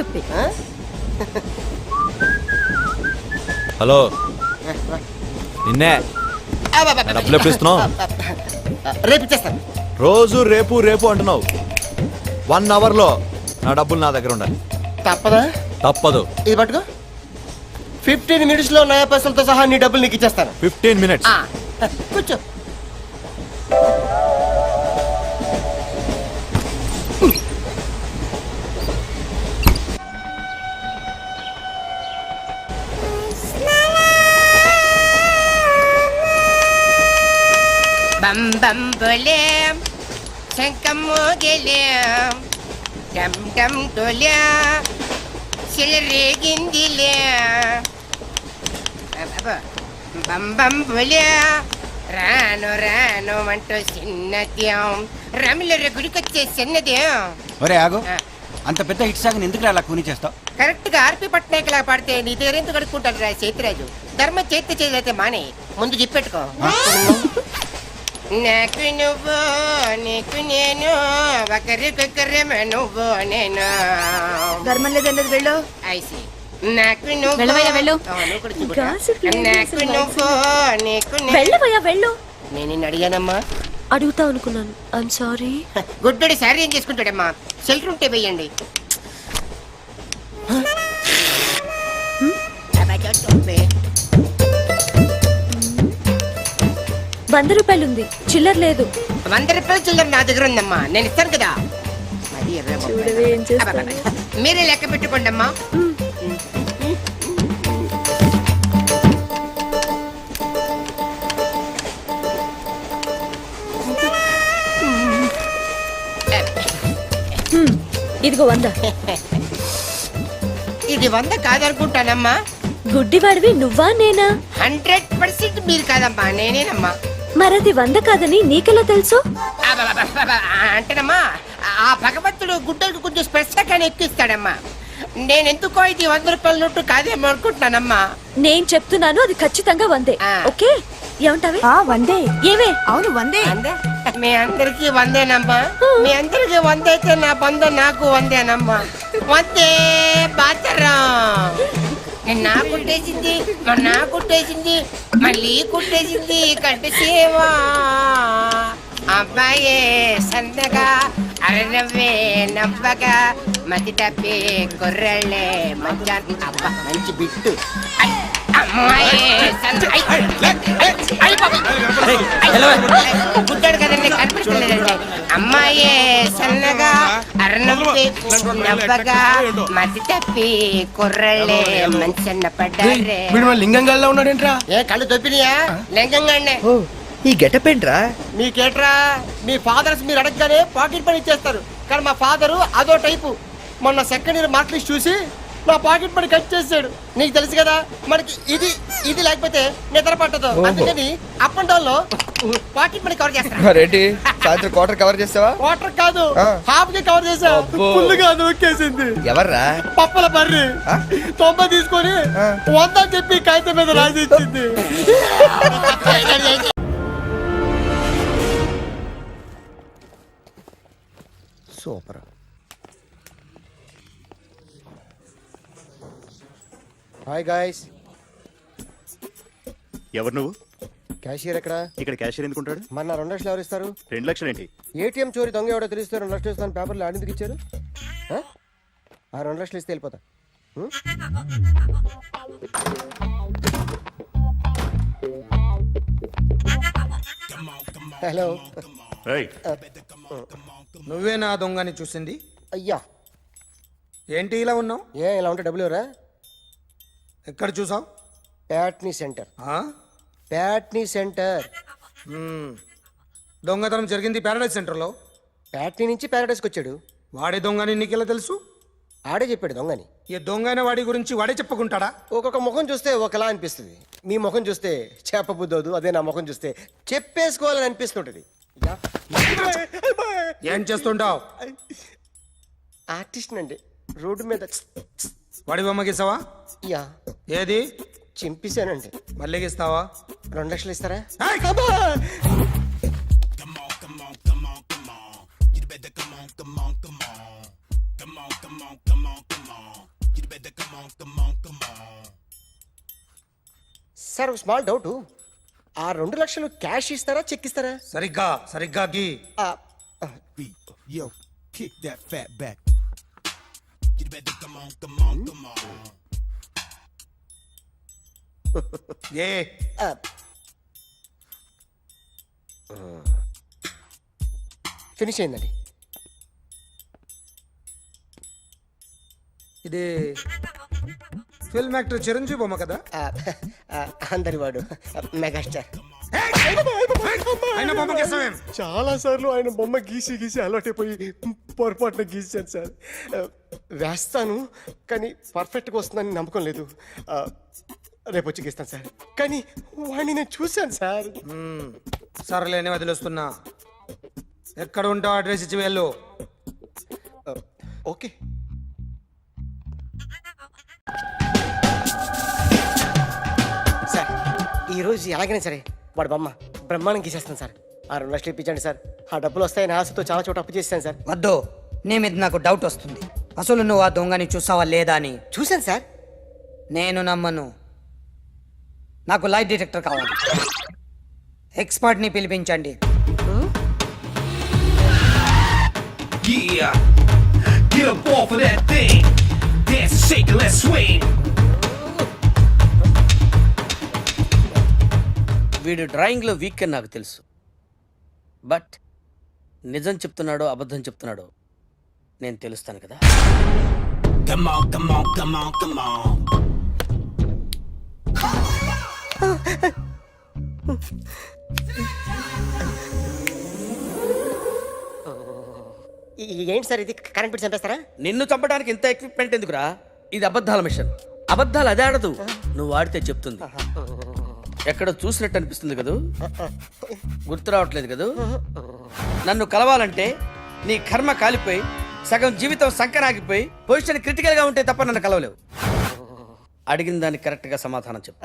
Stupid. Hello నిన్నే డబ్బులు ఎప్పుడు ఇస్తున్నావు? రేపు ఇచ్చేస్తాను. రోజు రేపు రేపు అంటున్నావు. 1 అవర్లో నా డబ్బులు నా దగ్గర ఉండాలి. తప్పదా? తప్పదు. ఇది పట్టుకో. 15 minutes లో నయా పైసలతో సహా నీ డబ్బులు నీకు ఇచ్చేస్తాను. 15 minutes. కూర్చో. బం బం బోలేం శంఖం మోగలేం డమ్ డమ్ డోలే సిలరేగిందిలే బం బం బోలే రాను రాను అంటూ చిన్నదేం రమిల గుడికొచ్చే చిన్నదేం. ఒరే ఆగు, అంత పెద్ద హిట్ సాగుని ఎందుకు అలా కూని చేస్తావు? కరెక్ట్ గా ఆర్పి పట్నాయక్ లా పాడితే నీ దగ్గర ఎందుకు కడుక్కుంటాడు రా సేతిరాజు. ధర్మ చేతి చేదైతే మానే ముందు చెప్పెట్టుకో. నాకు నువ్వు నీకు నేను ఒకరికొకరేమో నువ్వు నేను. ధర్మం లేదండి, వెళ్ళు. ఐసి నాకు నువ్వు వెళ్ళవయ్యా, వెళ్ళు. నువ్వు కూడా చూపురా. నాకు నువ్వు నీకు వెళ్ళవయ్యా, వెళ్ళు. నేను నిన్ను అడిగానమ్మా. అడుగుతా అనుకున్నాను. I'm sorry. గుడ్డోడి సారీ ఏం చేసుకుంటాడమ్మా? షెల్టర్ ఉంటే వెయ్యండి. ₹100 ఉంది, చిల్లర లేదు. ₹100 చిల్లర నా దగ్గర ఉందమ్మా, నేను ఇస్తాను కదా. చూడవే ఏం చేస్తాను. మీరే లెక్క పెట్టుకోండి అమ్మా. ఇదిగో 100. ఇది 100 కాదనుకుంటానమ్మా. గుడ్డివాడివి నువ్వా నేనా? 100% మీరు కాదమ్మా, నేనేనమ్మా. మరది 100 కాదని నీకెలా తెలుసు? అంటేనమ్మా, ఆ భగవంతుడు గుడ్డలకు కొంచెం స్పెషల్గానే ఎక్కిస్తాడమ్మా. నేనెందుకో ఇది ₹100 నోటు కాదేమో అనుకుంటున్నానమ్మా. నేను చెప్తున్నాను, అది ఖచ్చితంగా 100. ఓకే, ఏమంటావే? 100. ఏమే? అవును 100. మీ అందరికి 100నమ్మా. మీ అందరికి 100 అయితే నా బంధం నాకు 100నమ్మా. 100 బాతరం. నా కుట్టేసింది, నా కుట్టేసింది, మళ్ళీ కుట్టేసింది కంటసేవా. అబ్బాయే సన్నగా అరనవ్వే నవ్వగా మతి తప్పి కుర్రళ్ళే మంచి. అబ్బా మంచి బిట్టు. గుడ్డాడు కదండి, కనిపించలేదండి. అమ్మాయే సన్నగా అరనవ్వే నవ్వగా మతి తప్పి కుర్రళ్ళే మంచి అన్న పడ్డారే. లింగంగా ఉన్నాడేంట్రా? ఏ కళ్ళు తొప్పినాయా? లింగంగానే. ఈ గెటప్ ఏంట్రా? మీకేట్రా, మీ ఫాదర్స్ మీరు అడగగానే పాకెట్ పని ఇచ్చేస్తారు. కానీ మా ఫాదరు అదో టైపు. మొన్న సెకండ్ ఇయర్ మార్క్ లిస్ట్ చూసి నా పాకెట్ పని కట్ చేసాడు. నీకు తెలుసు కదా, మనకి ఇది ఇది లేకపోతే నిద్ర పట్టదు. అందుకని అప్ అండ్ డౌన్ లో పాకెట్ మనీ కవర్ చేస్తా. మరేంటి సాయంత్రం క్వార్టర్ కవర్ చేస్తావా? క్వార్టర్ కాదు, హాఫ్ కి కవర్ చేసా. ఫుల్ గా నొక్కేసింది. ఎవర్రా? పప్పల బర్రి 90 తీసుకొని 100 చెప్పి కాగితం మీద రాసి ఇచ్చింది. సూపర్. Hi guys. ఎవరు నువ్వు? క్యాషియర్ ఎక్కడ? ఇక్కడ క్యాషియర్ ఎందుకుంటాడు? మన 2 లక్షలు ఎవరు ఇస్తారు? 2 లక్షలు ఏంటి? ఏటీఎం చోరీ దొంగ ఎవడో తెలిస్తే 2 లక్షలు ఇస్తాను పేపర్లు ఆడిందుకు ఇచ్చారు. ఆ 2 లక్షలు ఇస్తే వెళ్ళిపోతా. హలో. నువ్వే నా దొంగని చూసింది? అయ్యా ఏంటి ఇలా ఉన్నావు? ఇలా ఉంటే డబ్బులు ఎవరా? ఎక్కడ చూసావు? ప్యాట్నీ సెంటర్. దొంగతనం జరిగింది ప్యారడైజ్ సెంటర్లో. ప్యాట్నీ నుంచి ప్యారడైస్కి వచ్చాడు. వాడే దొంగని నీకెలా తెలుసు? ఆడే చెప్పాడు దొంగని. ఈ దొంగైన వాడి గురించి వాడే చెప్పుకుంటాడా? ఒక్కొక్క ముఖం చూస్తే ఒకలా అనిపిస్తుంది. మీ ముఖం చూస్తే చెప్పబుద్దోదు, అదే నా ముఖం చూస్తే చెప్పేసుకోవాలని అనిపిస్తుంటది. ఏం చేస్తుంటావు? ఆర్టిస్ట్ అండి. రోడ్డు మీద వాడి బొమ్మ గీసావా? యా. ఏది? చింపేశానండి. మళ్ళీ గీస్తావా? 2 లక్షలు ఇస్తారా? సార్ ఒక స్మాల్ డౌట్, ఆ 2 లక్షలు క్యాష్ ఇస్తారా చెక్ ఇస్తారా? సరిగ్గా సరిగ్గా గీ. ఆ, Yo, kick that fat back. You better come on, come on, come on. ఏ ఆ. ఫినిష్ అయిందండి. ఇది ఫిల్మ్ యాక్టర్ చిరంజీవి బొమ్మ కదా? అందరి వాడు మెగాస్టార్. ఆయన బొమ్మ గీసావేం? చాలా సార్లు ఆయన బొమ్మ గీసి గీసి అలవాటైపోయి పొరపాటున గీసాను సార్. వేస్తాను కానీ పర్ఫెక్ట్గా వస్తుందని నమ్మకం లేదు. రేపు వచ్చి గీస్తాను సార్. కానీ వాడిని నేను చూశాను సార్. సర్లేని వదిలేస్తున్నా. ఎక్కడ ఉంటావు అడ్రస్ ఇచ్చి వెళ్ళు. ఓకే. సార్ ఈరోజు ఎలాగైనా సరే వాడు బొమ్మ బ్రహ్మాండం గీసేస్తాను సార్. ఆ 2 లక్షలు ఇప్పించండి సార్. ఆ డబ్బులు వస్తాయని ఆశతో చాలా చోట అప్పు చేశాను సార్. వద్దు, నీ మీద నాకు డౌట్ వస్తుంది. అసలు నువ్వు ఆ దొంగని చూసావా లేదా అని. చూశాను సార్. నేను నమ్మను. నాకు లైట్ డిటెక్టర్ కావాలి. ఎక్స్పర్ట్ని పిలిపించండి. Yeah, get up off of that thing. Dance and shake and let's swing. వీడు డ్రాయింగ్లో వీక్ అని నాకు తెలుసు, బట్ నిజం చెప్తున్నాడో అబద్ధం చెప్తున్నాడో నేను తెలుస్తాను కదా. Come on, come on, come on, come on. ఏంటి సార్ ఇది? కరెంట్ బిల్ చంపేస్తారా? నిన్ను చంపడానికి ఇంత ఎక్విప్మెంట్ ఎందుకురా? ఇది అబద్ధాల మిషన్. అబద్ధాలు అదే ఆడదు, నువ్వు ఆడితే చెప్తుంది. ఎక్కడో చూసినట్టు అనిపిస్తుంది కదూ, గుర్తు రావట్లేదు కదూ. నన్ను కలవాలంటే నీ కర్మ కాలిపోయి సగం జీవితం సంకరాగిపోయి పొజిషన్ క్రిటికల్ గా ఉంటే తప్ప నన్ను కలవలేవు. అడిగిన దానికి కరెక్ట్ గా సమాధానం చెప్పు.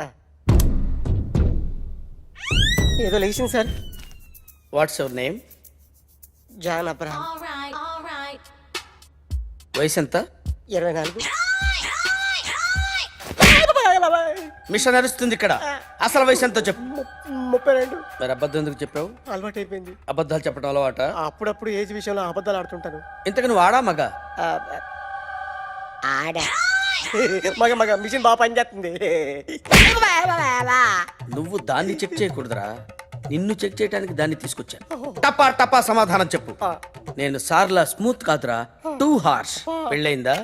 ఏదో లేచింది sir. What's your name? John Abraham. వయసు ఎంత? 24. మిషన్ నడుస్తుంది ఇక్కడ. అసలు వయసు ఎంతో చెప్పు. 32. మరి అబద్ధం ఎందుకు చెప్పావు? అలవాటు అయిపోయింది. అబద్ధాలు చెప్పడం అలవాట? అప్పుడప్పుడు ఏజ్ విషయంలో అబద్ధాలు ఆడుతుంటాను. ఇంతకు నువ్వు ఆడా మగ? ఆడా. మగ మగ మిషన్ బాగా పనిచేస్తుంది. నువ్వు దాన్ని చెక్ చేయకూడదురా, నిన్ను చెక్ చేయడానికి దాన్ని తీసుకొచ్చాను. టపా టపా సమాధానం చెప్పు. నేను సార్లా స్మూత్ కాదురా, టూ హార్ష్. పెళ్ళయిందా?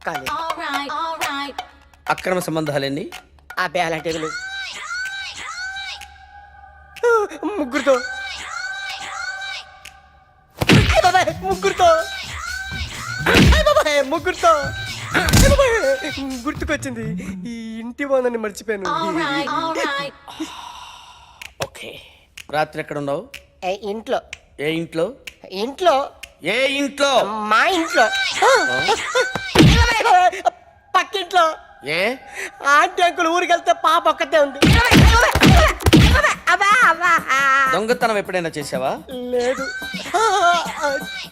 కానీ అక్రమ సంబంధాలన్నీ? అబ్బే అలాంటివి లేవు. ముగ్గురుతో ముగ్గురుతో ముగ్గురుతో గుర్తుకొచ్చింది. ఈ ఇంటి బాగుందని మర్చిపోయాను. ఓకే. రాత్రి ఎక్కడ ఉన్నావు? ఇంట్లో. ఏ ఇంట్లో? ఇంట్లో. ఏ ఇంట్లో? మా ఇంట్లో. పక్కింట్లో. ఏ ఆంటీ అంకుల్ ఊరికి వెళ్తే పాప ఒక్కతే ఉంది. దొంగతనం ఎప్పుడైనా చేసావా? లేదు.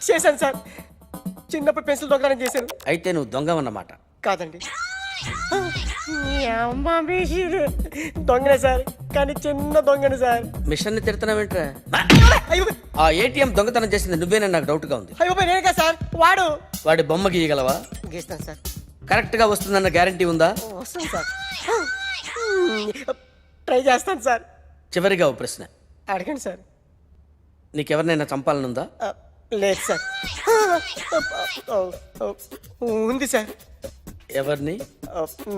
చేశాను సార్. చిన్నప్పుడు పెన్సిల్ దొంగతనం చేశాను. అయితే నువ్వు దొంగవన్నమాట. కాదండి, దొంగనే సార్, కానీ చిన్న దొంగనే సార్. మిషన్ ని తిడుతున్నావేంట్రా? అయ్యో ఆ ఏటీఎం దొంగతనం చేసింది నువ్వేనని నాకు డౌట్ గా ఉంది. అయ్యో నేనే కదా సార్. వాడు వాడి బొమ్మ గీయగలవా? గీస్తాను సార్. కరెక్ట్ గా వస్తుందన్న గ్యారంటీ ఉందా? వస్తాను సార్. ట్రై చేస్తాను సార్. చివరిగా ఓ ప్రశ్న అడగండి సార్. నీకెవరినైనా చంపాలనుందా? లేదు సార్. ఉంది సార్. ఎవరిని?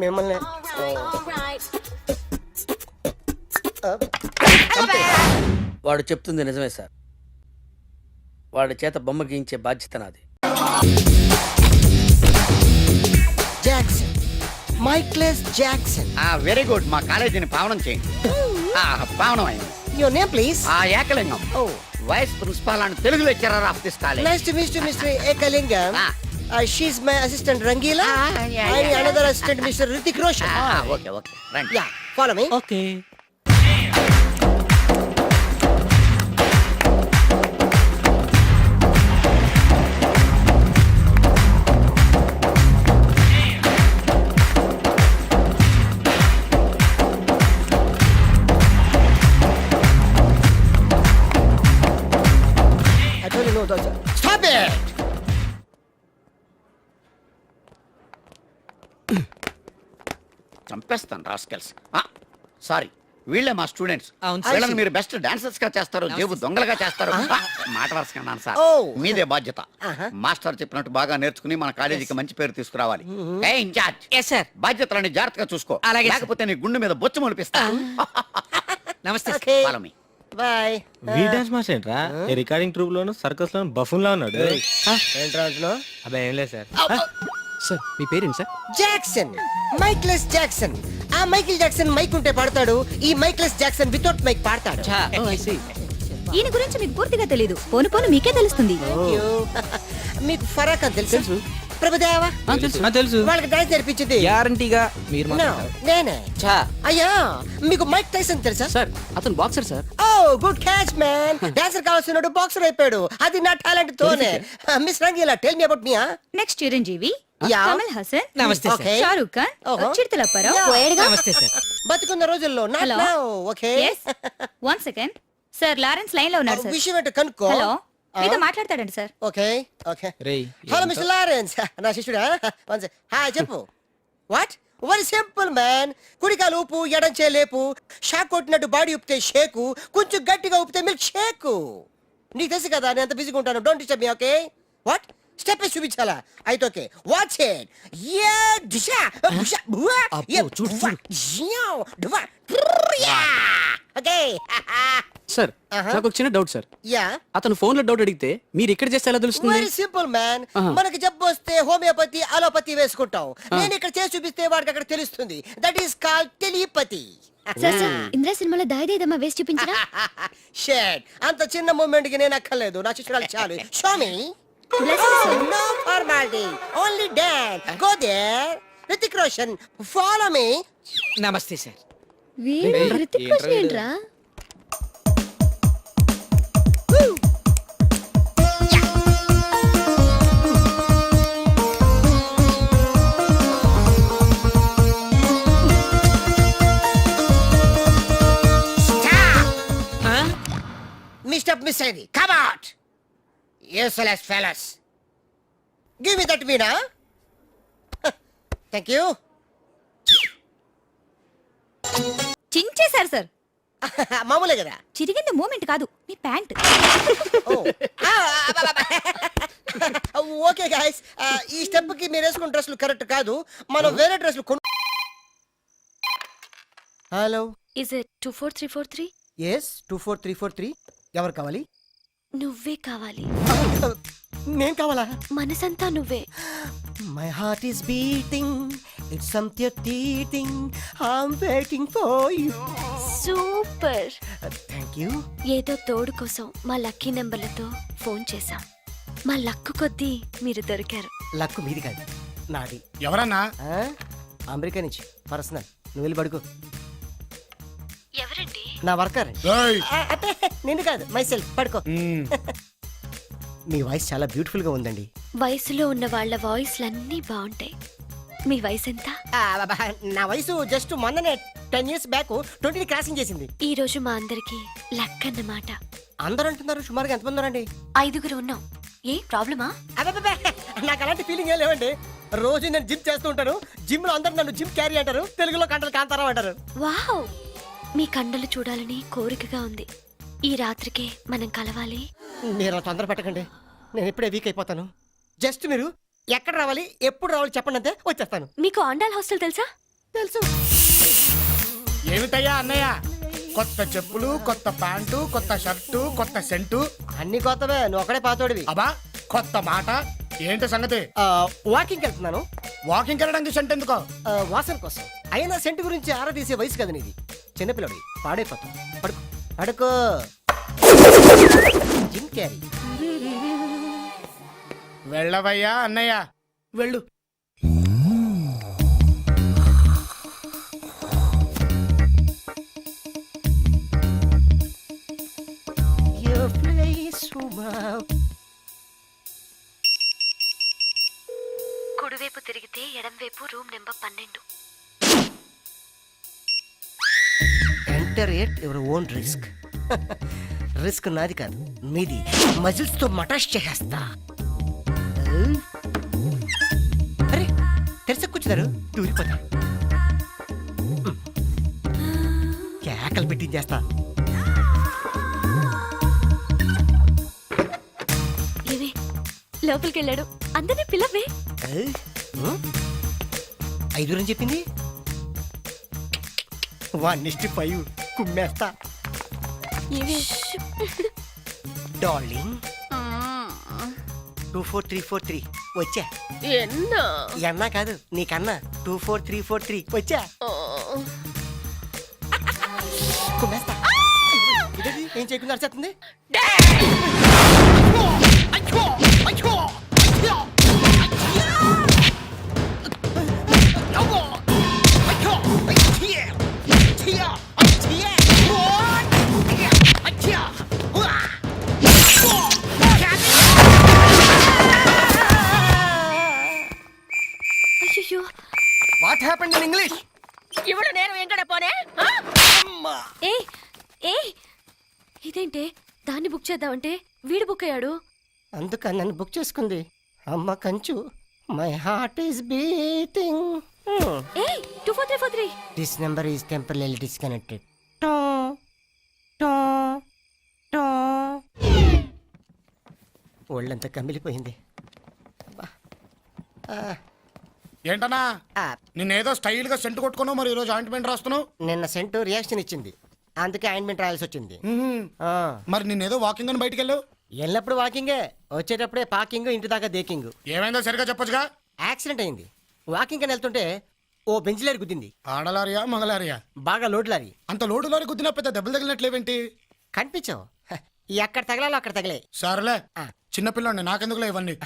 మిమ్మల్ని. వాడు చెప్తుంది నిజమే సార్. వాడి చేత బొమ్మ గీయించే బాధ్యత నాది. Jackson, Michael Jackson. Very good. మా కాలేజీని పావనం చేయండి. పావనం అయింది. Your name please? Ekalingam. Oh, vice principal and Telugu lecturer of this college. Nice to meet you mister Ekalingam. She's my assistant Rangeela. And another assistant mister Hrithik Roshan. Okay okay రండి. Yeah, follow me. ఓకే. చంపేస్తాను rascals. Sorry, వీళ్ళే మా students. అవును వీళ్ళని మీరు best dancers గా చేస్తారు, జేబు దొంగలుగా చేస్తారు. మాట వరుసకన్నాను సార్, మీదే బాధ్యత. మాస్టర్ చెప్పినట్టు బాగా నేర్చుకుని మన కాలేజీకి మంచి పేరు తీసుకురావాలి. ఏ ఇన్ఛార్జ్, సార్. బాధ్యతలని జాగ్రత్తగా చూసుకో, అలాగే సార్. లేకపోతే నీ గుండె మీద బొచ్చు మొలిపిస్తా. నమస్తే Follow me. బాయ్ వీ డాన్స్ మాస్టర్ ఏంట్రా ఈ రికార్డింగ్ ట్రూప్ లోను సర్కస్ లోను బఫూన్ లా ఉన్నాడు. ఏంట్రా అంటున్నావ్? అబ్బా ఏం లేదు సార్. సార్ మీ పేరేంటి సార్? Jackson, Michael Jackson. ఆ మైకిల్ జాక్సన్ మైక్ ఉంటే పాడతాడు, ఈ మైక్లెస్ జాక్సన్ వితౌట్ మైక్ పాడతాడు. ఈయన గురించి మీకు పూర్తిగా తెలీదు. పోను పోను మీకే తెలుస్తుంది. మీకు ఫరాక్ అని తెలుసు? ప్రభుదేవా తెలుసు. వాళ్ళకి డాన్స్ నేర్పించింది గ్యారంటీగా మీరు No, నేనే. అయ్యా మీకు మైక్ టైసన్ తెలుసా? సార్ అతను boxer sir. Oh good catch man. Dancer కావాల్సినోడు బాక్సర్ అయిపోయాడు. అది నా టాలెంట్ తోనే. Miss Rangeela tell me about me. Next Chiranjeevi, Yeah. Kamal Haasan, నమస్తే సార్. Okay. షారూక్ ఖాన్, ఓహో. చిరుతలప్పారావు, Yeah. పోయేడుగా. నమస్తే సార్. బతుకున్న రోజుల్లో not Hello. Now. Okay Yes. 1 second sir, Lawrence line లో ఉన్నారు సార్. విషయం ఏంటో కనుక్కో. హలో, మీతో మాట్లాడతాడండి సార్. ఓకే ఓకే రేయ్ హలో మిస్టర్ లారెన్స్. నా శిష్యుడా? హాయ్ చెప్పు. వాట్? Very simple man. కుడికాలు ఊపు, ఎడం లేపు. షాక్ కొట్టినట్టు బాడీ ఊపితే షేకు, కొంచెం గట్టిగా ఊపితే మిల్క్ షేకు. నీకు తెలుసు కదా నేను ఎంత బిజీగా ఉంటాను. Don't disturb me. Okay what? Step వేసి చూపించాలా? అయితే ఓకే వాచ్ ఇట్. యా దిశా దిశా బువా యా చూడు డువా యా. ఓకే సార్ నాకు ఒక చిన్న డౌట్ సార్. యా అతను ఫోన్ లో డౌట్ అడిగితే మీరు ఇక్కడ చేస్తే ఎలా తెలుస్తుంది? Very simple man. ఆహా. మనకి జబ్బు వస్తే హోమియోపతి అలోపతి వేసుకుంటాం. నేను ఇక్కడ చేసి చూపిస్తే వాడికి అక్కడ తెలుస్తుంది. That is called telepathy. Sir sir, Indra సినిమాలో దాయిదేదమ్మా వేసి చూపించరా? షేట్ అంత చిన్న మూమెంట్ కి నేను అక్కర్లేదు. నా శిష్యురాలు చాలు. Show me. No formality, only dance. Go there. Hrithik Roshan, follow me. నమస్తే సార్. వీడు హృతిక్ రోషన్ ఏంట్రా? మిస్టర్ మిస్ అయింది. Come out. Useless fellows. Give me that Meena. Thank you. చించేశారు సార్. మామూలే కదా. చిరిగింది మూమెంట్ కాదు, మీ ప్యాంట్. ఓకే గాయస్, ఈ స్టెప్ కి మీరు వేసుకున్న డ్రెస్లు కరెక్ట్ కాదు. మనం వేరే డ్రెస్లు కొను. Hello, is it 24343? ఎస్ 24343. ఎవరు కావాలి? నువ్వే కావాలి. నేను కావాలా? మనసంతా నువ్వే. My heart is beating, it's something teething, I'm waiting for you. Super. Thank you. ఏదో తోడు కోసం మా లక్కీ నెంబర్లతో ఫోన్ చేశాం. మా లక్కు కొద్దీ మీరు దొరికారు. లక్కు మీది కాదు, నాది. ఎవరన్నా? అమెరికా నుంచి పర్సనల్. నువ్వు వెళ్ళి పడుకో. ఎవరండి? నా వర్కర్. అంటే నేను కాదు, మైసెల్ఫ్. పడుకో. మీ వాయిస్ చాలా బ్యూటిఫుల్ గా ఉందండి. వయసులో ఉన్న వాళ్ళ వాయిస్లన్నీ బాగుంటాయి. మీ వయసు ఎంత? నా వయసు జస్ట్ మొన్ననే 10 years బ్యాక్ 20 క్రాసింగ్ చేసింది. ఈ రోజు మా అందరికి లక్ అన్నమాట. అందరూ అంటున్నారు. సుమారుగా ఎంతమంది ఉన్నారండి? 5 ఉన్నాం. ఏ ప్రాబ్లమా? అబ్బబ్బబ్బే, నాకు అలాంటి ఫీలింగ్ ఏం లేవండి. రోజు నేను జిమ్ చేస్తూ ఉంటాను. జిమ్ లో అందరూ నన్ను జిమ్ క్యారీ అంటారు. తెలుగులో కంటలు కాంతారా అంటారు. వావ్, మీ కండలు చూడాలని కోరికగా ఉంది. ఈ రాత్రికే మనం కలవాలి. మీరు అలా తొందర పెట్టకండి. నేను ఇప్పుడే వీక్ అయిపోతాను. జస్ట్ మీరు ఎక్కడ రావాలి, ఎప్పుడు రావాలి చెప్పండి, అంతే వచ్చేస్తాను. మీకు ఆండాల్ హాస్టల్ తెలుసా? తెలుసు. ఏమిటయ్యా అన్నయ్య? కొత్త చెప్పులు, కొత్త ప్యాంటు, కొత్త షర్టు, కొత్త సెంటు. అన్ని కొత్తవే, నువ్వు ఒకడే పాతోడివి. అబ్బా కొత్త మాట. ఏంటి సంగతి? వాకింగ్ వెళ్తున్నాను. వాకింగ్ వెళ్ళడానికి సెంట్ ఎందుకో? వాసన కోసం. అయినా సెంట్ గురించి ఆరా తీసే వయసు కదా నీది. చిన్నపిల్లడి పాడైపోతాం. పడుకో పడుకో. Jim Carrey. వెళ్ళవయ్యా అన్నయ్య, వెళ్ళు. Your place, wow. కుడివైపు తిరిగితే ఎడంవైపు room number 12. Enter at your own risk. Risk నాది కాదు, మీది. మజిల్స్ తో మటాష్ చేసేస్తా. అరే తెరిసి కూర్చున్నారు. దూరిపోతా. పెట్టించేస్తా. ఏమే లోపలికి వెళ్ళాడు, అందరినీ పిల్లవే. 5 అని చెప్పింది. 1:5 కుమ్మేస్తా. ఏమే డార్లింగ్ 24343 వచ్చా. ఎన్నా కాదు నీకన్నా 24343 వచ్చా. కుమ్మేస్తా. ఇదేంటి? ఏం చేయకుండా అరిచేస్తుంది. అయ్యో వాట్ హ్యాపెండ్ ఇన్ ఇంగ్లీష్? ఇవిడ నేను ఎంకడ పోనే. ఏ ఏ ఇదేంటే దాన్ని బుక్ చేద్దామంటే వీడు బుక్ అయ్యాడు. అందుకని నన్ను బుక్ చేసుకుంది. అమ్మ కంచు. My heart is beating. A 24343. This number is temporary disconnected. ఒళ్ళంతా కమిలిపోయింది. ఏంటన్నా నిన్నేదో స్టైల్ గా సెంటు కొట్టుకున్నావు, మరి ఈరోజు ఆయింట్మెంట్ రాస్తున్నావు. నిన్న సెంటు రియాక్షన్ ఇచ్చింది, అందుకే ఆయింట్మెంట్ రాయాల్సి వచ్చింది. మరి నిన్నేదో వాకింగ్ అని బయటికి వెళ్ళావు. వెళ్ళినప్పుడు వాకింగే, వచ్చేటప్పుడే పార్కింగ్, ఇంటి దాకా దేకింగ్. ఏమైందో సరిగా చెప్పొచ్చుగా. యాక్సిడెంట్ అయింది. వాకింగ్ అని వెళ్తుంటే ఓ బెంచ్ లారీ గుద్దింది. ఆడలారియా మగలారియా? బాగా లోడ్ లారీ. అంత లోటు లారీ గుద్దినా పెద్ద దెబ్బలు తగిలినట్లేవేంటి? కనిపించావు. ఎక్కడ తగలాలో అక్కడ తగిలే. సరేలే, చిన్నపిల్లండి, నాకెందుకులే ఇవన్నీ.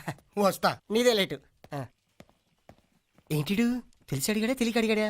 వస్తా. నీదే లేటు. ఏంటిడు తెలిసి అడిగాడా తెలియక అడిగాడా?